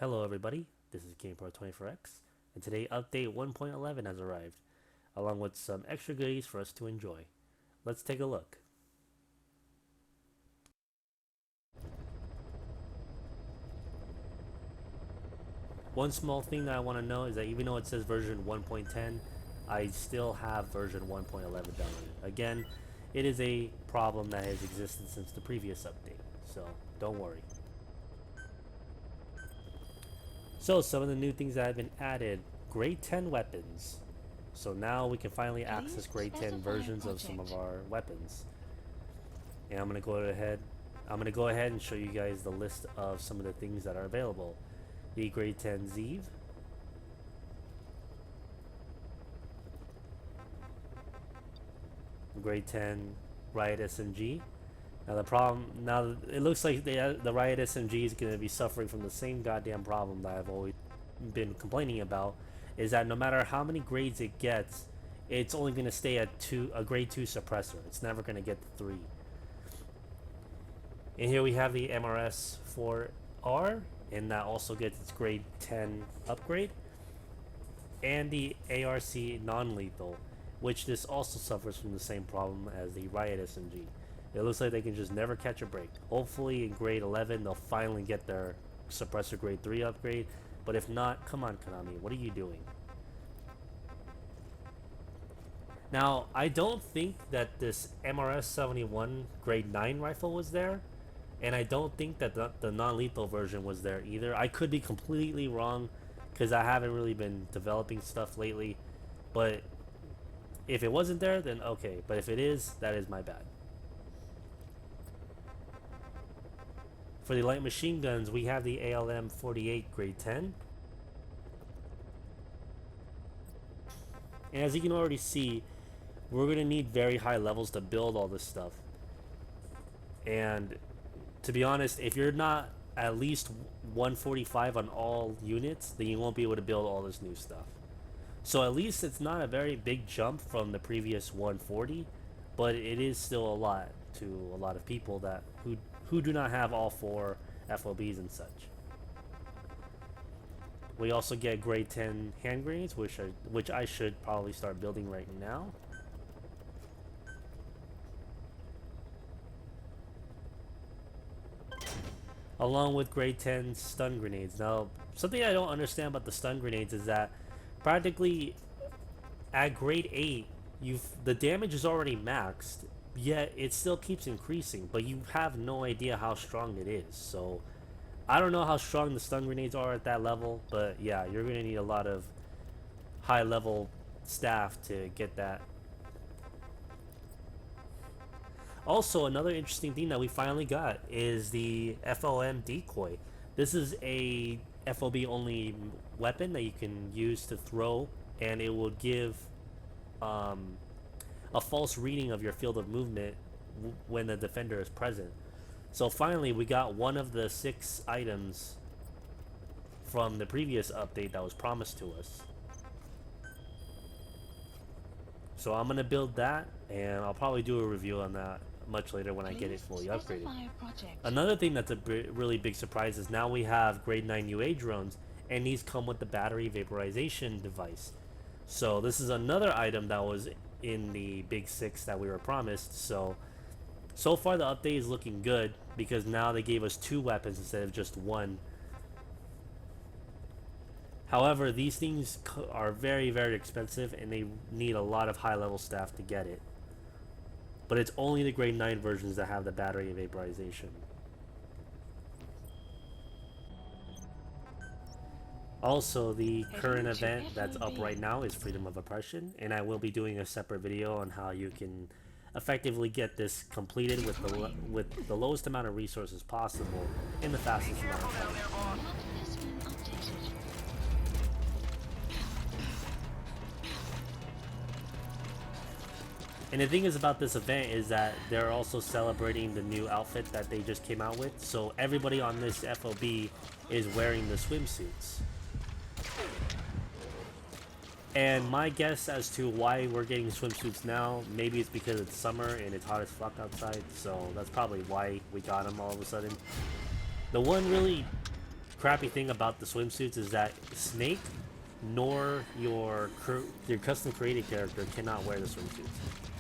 Hello everybody, this is GamePro24X, and today update 1.11 has arrived, along with some extra goodies for us to enjoy. Let's take a look. One small thing that I want to know is that even though it says version 1.10, I still have version 1.11 downloaded. Again, it is a problem that has existed since the previous update, so don't worry. So some of the new things that have been added, grade 10 weapons. So now we can finally access grade 10 versions of some of our weapons. And I'm gonna go ahead and show you guys the list of some of the things that are available. The grade 10 Zeev, grade 10 Riot SMG. Now it looks like the Riot SMG is going to be suffering from the same goddamn problem that I've always been complaining about, is that no matter how many grades it gets, it's only going to stay at a grade 2 suppressor. It's never going to get the 3. And here we have the MRS-4R, and that also gets its grade 10 upgrade. And the ARC non-lethal, which this also suffers from the same problem as the Riot SMG. It looks like they can just never catch a break. Hopefully in grade 11 they'll finally get their suppressor grade 3 upgrade, but if not, come on Konami, what are you doing? Now, I don't think that this MRS-71 grade 9 rifle was there, and I don't think that the non-lethal version was there either. I could be completely wrong, because I haven't really been developing stuff lately, but if it wasn't there, then okay, but if it is, that is my bad. For the light machine guns, we have the ALM-48 grade 10. And as you can already see, we're going to need very high levels to build all this stuff. And to be honest, if you're not at least 145 on all units, then you won't be able to build all this new stuff. So at least it's not a very big jump from the previous 140, but it is still a lot to a lot of people that who do not have all 4 FOBs and such. We also get grade 10 hand grenades, which I should probably start building right now. Along with grade 10 stun grenades. Now, something I don't understand about the stun grenades is that practically at grade 8, the damage is already maxed, yet it still keeps increasing, but you have no idea how strong it is. So I don't know how strong the stun grenades are at that level, but yeah, you're going to need a lot of high level staff to get that. Also, another interesting thing that we finally got is the FOM decoy. This is a FOB only weapon that you can use to throw, and it will give a false reading of your field of movement when the defender is present. So finally we got one of the 6 items from the previous update that was promised to us. So I'm gonna build that, and I'll probably do a review on that much later when I get it fully upgraded. Another thing that's a really big surprise is now we have grade 9 UA drones, and these come with the battery vaporization device. So this is another item that was in the big 6 that we were promised. So far the update is looking good, because now they gave us 2 weapons instead of just 1. However, these things are very, very expensive, and they need a lot of high level staff to get it. But it's only the grade 9 versions that have the battery vaporization. Also, the current event that's up right now is Freedom of Oppression, and I will be doing a separate video on how you can effectively get this completed with the lowest amount of resources possible in the fastest amount of time. And the thing is about this event is that they're also celebrating the new outfit that they just came out with, so everybody on this FOB is wearing the swimsuits. And my guess as to why we're getting swimsuits now, maybe it's because it's summer and it's hot as fuck outside, so that's probably why we got them all of a sudden. The one really crappy thing about the swimsuits is that Snake nor your custom created character cannot wear the swimsuits.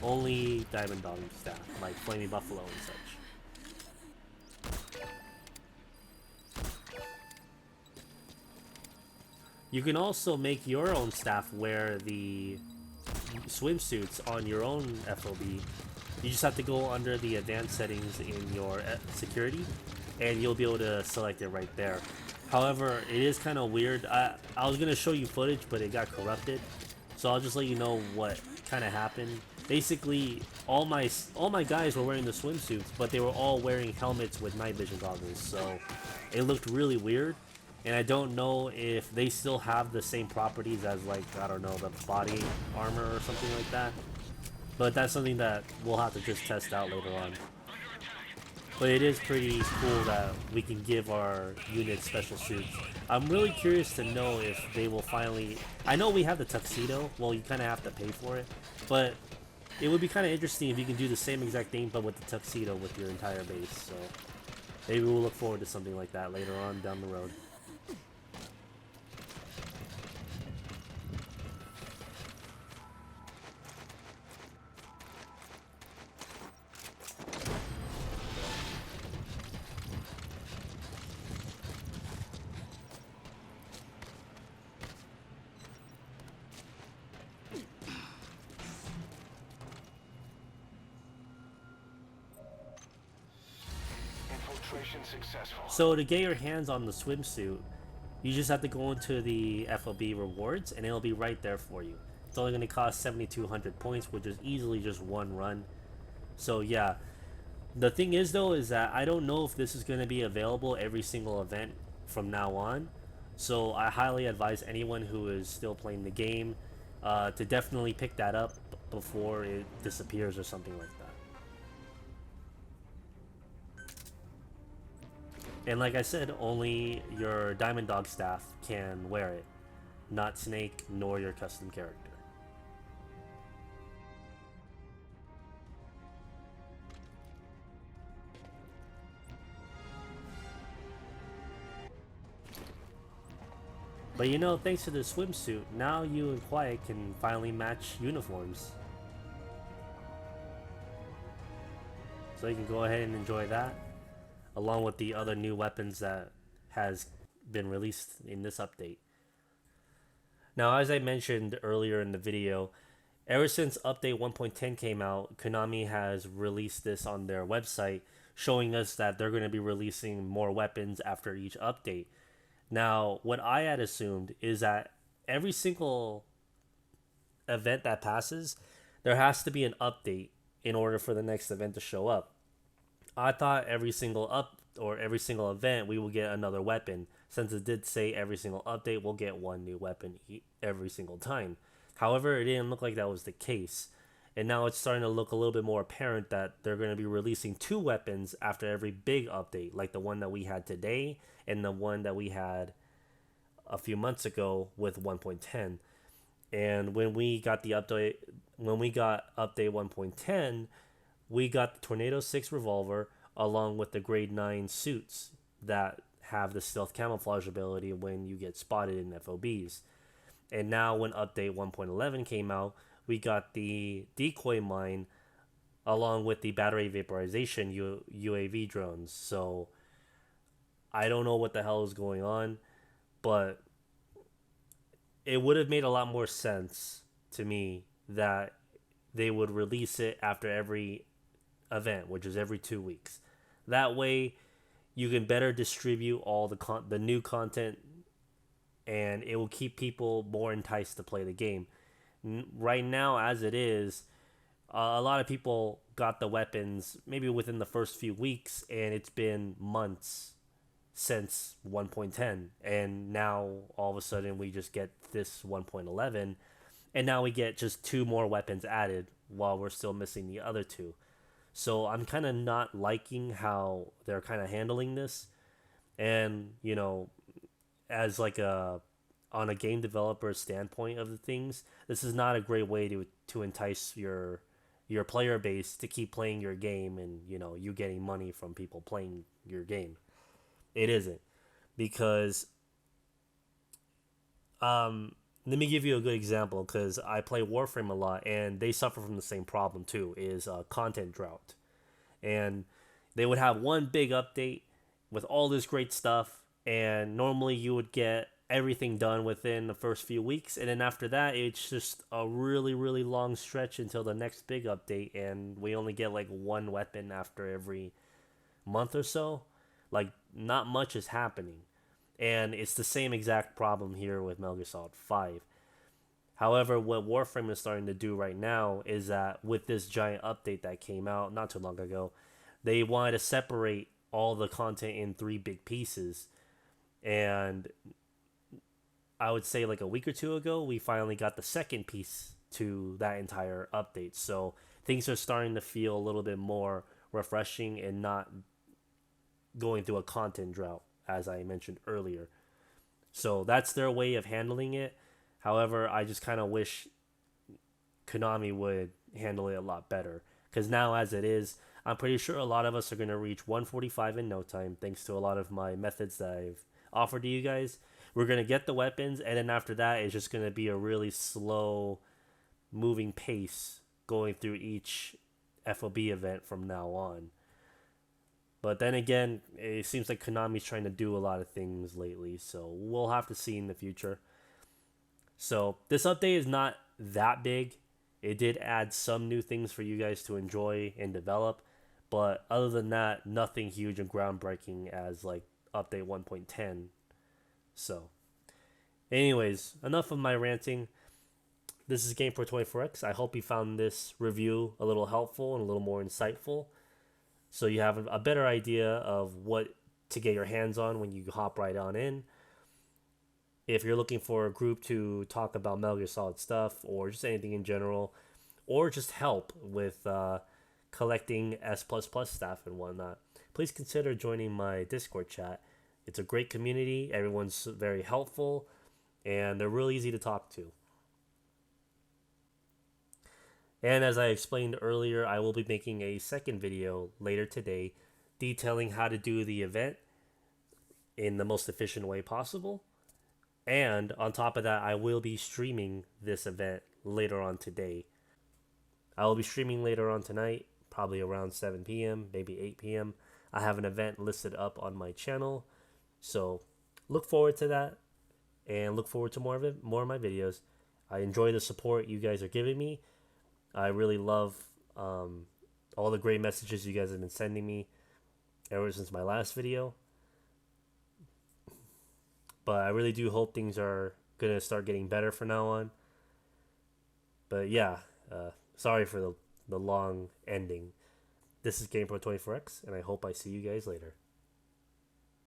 Only Diamond Dog staff, like Flaming Buffalo and such. You can also make your own staff wear the swimsuits on your own FOB. You just have to go under the advanced settings in your security, and you'll be able to select it right there. However, it is kind of weird. I was gonna show you footage, but it got corrupted, so I'll just let you know what kind of happened. Basically, all my guys were wearing the swimsuits, but they were all wearing helmets with night vision goggles, so it looked really weird. And I don't know if they still have the same properties as, like, I don't know, the body armor or something like that. But that's something that we'll have to just test out later on. But it is pretty cool that we can give our units special suits. I'm really curious to know if they will finally... I know we have the tuxedo. Well, you kind of have to pay for it. But it would be kind of interesting if you can do the same exact thing, but with the tuxedo with your entire base. So maybe we'll look forward to something like that later on down the road. So to get your hands on the swimsuit, you just have to go into the FOB rewards and it'll be right there for you. It's only going to cost 7,200 points, which is easily just one run. So yeah, the thing is though is that I don't know if this is going to be available every single event from now on. So I highly advise anyone who is still playing the game to definitely pick that up before it disappears or something like that. And like I said, only your Diamond Dog staff can wear it, not Snake nor your custom character. But you know, thanks to the swimsuit, now you and Quiet can finally match uniforms. So you can go ahead and enjoy that, along with the other new weapons that has been released in this update. Now, as I mentioned earlier in the video, ever since update 1.10 came out, Konami has released this on their website, showing us that they're going to be releasing more weapons after each update. Now, what I had assumed is that every single event that passes, there has to be an update in order for the next event to show up. I thought every single every single event we will get another weapon, since it did say every single update we'll get one new weapon every single time. However, it didn't look like that was the case. And now it's starting to look a little bit more apparent that they're going to be releasing two weapons after every big update, like the one that we had today and the one that we had a few months ago with 1.10. And when we got update 1.10, we got the Tornado 6 revolver along with the grade 9 suits that have the stealth camouflage ability when you get spotted in FOBs. And now when update 1.11 came out, we got the decoy mine along with the battery vaporization UAV drones. So I don't know what the hell is going on, but it would have made a lot more sense to me that they would release it after every event, which is every 2 weeks. That way you can better distribute all the new content, and it will keep people more enticed to play the game. Right now, as it is, a lot of people got the weapons maybe within the first few weeks, and it's been months since 1.10, and now all of a sudden we just get this 1.11, and now we get just two more weapons added while we're still missing the other two. So I'm kind of not liking how they're kind of handling this, and you know, as like on a game developer standpoint of the things, this is not a great way to entice your player base to keep playing your game, and you know, you getting money from people playing your game. It isn't. because let me give you a good example because I play Warframe a lot and they suffer from the same problem too, is content drought. And they would have one big update with all this great stuff, and normally you would get everything done within the first few weeks, and then after that it's just a really really long stretch until the next big update, and we only get like one weapon after every month or so. Like, not much is happening, and it's the same exact problem here with Metal Gear Solid 5. However, what Warframe is starting to do right now is that with this giant update that came out not too long ago, they wanted to separate all the content in three big pieces. And I would say like a week or two ago, we finally got the second piece to that entire update. So things are starting to feel a little bit more refreshing and not going through a content drought, as I mentioned earlier. So that's their way of handling it. However, I just kind of wish Konami would handle it a lot better. Because now, as it is, I'm pretty sure a lot of us are going to reach 145 in no time, thanks to a lot of my methods that I've offered to you guys. We're going to get the weapons, and then after that, it's just going to be a really slow moving pace going through each FOB event from now on. But then again, it seems like Konami's trying to do a lot of things lately, so we'll have to see in the future. So this update is not that big. It did add some new things for you guys to enjoy and develop, but other than that, nothing huge and groundbreaking as like update 1.10. So, anyways, enough of my ranting. This is Game for 24X. I hope you found this review a little helpful and a little more insightful, so you have a better idea of what to get your hands on when you hop right on in. If you're looking for a group to talk about Metal Gear Solid stuff or just anything in general, or just help with collecting S++ staff and whatnot, please consider joining my Discord chat. It's a great community. Everyone's very helpful, and they're really easy to talk to. And as I explained earlier, I will be making a second video later today detailing how to do the event in the most efficient way possible. And on top of that, I will be streaming this event later on today. I will be streaming later on tonight, probably around 7 p.m., maybe 8 p.m. I have an event listed up on my channel, so look forward to that and look forward to more of my videos. I enjoy the support you guys are giving me. I really love all the great messages you guys have been sending me ever since my last video. But I really do hope things are going to start getting better from now on. But yeah, sorry for the long ending. This is GamePro24X, and I hope I see you guys later.